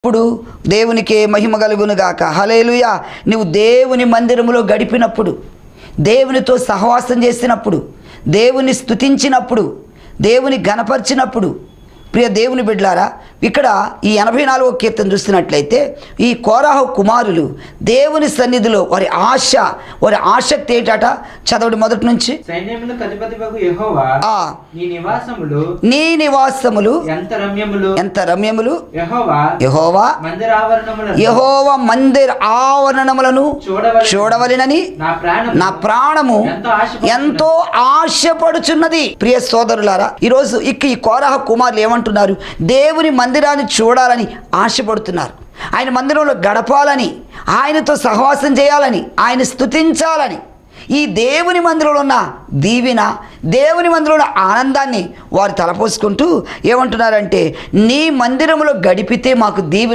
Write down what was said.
ఇప్పుడు దేవునికే మహిమ కలుగును గాక. హల్లెలూయా. నువ్వు దేవుని మందిరములో గడిపినప్పుడు, దేవునితో సహవాసం చేసినప్పుడు, దేవుని స్తుతించినప్పుడు, దేవుని ఘనపరిచినప్పుడు, ప్రియ దేవుని బిడ్డలారా, ఇక్కడ ఈ 84వ కీర్తన చూస్తున్నట్లయితే ఈ కోరాహు కుమారులు దేవుని సన్నిధిలో వారి ఆసక్తి ఏంటట? చదవడి మొదటి నుంచి. సైన్యములకు అధిపతివగు యెహోవా, నీ నివాసములు ఎంత రమ్యములు. యెహోవా మందిర ఆవరణములను చూడవలెనని నా ప్రాణము ఎంతో ఆశపడుచున్నది. ప్రియ సోదరులారా, ఈరోజు ఈ కోరాహు కుమారులు ఏమంటున్నారు? దేవుని మందిరాన్ని చూడాలని ఆశపడుతున్నారు. ఆయన మందిరంలో గడపాలని, ఆయనతో సహవాసం చేయాలని, ఆయన స్తుతించాలని. ఈ దేవుని మందిరంలో ఉన్న దీవెన, దేవుని మందిరంలో ఆనందాన్ని వారు తలపోసుకుంటూ ఏమంటున్నారంటే, నీ మందిరంలో గడిపితే మాకు దీవెన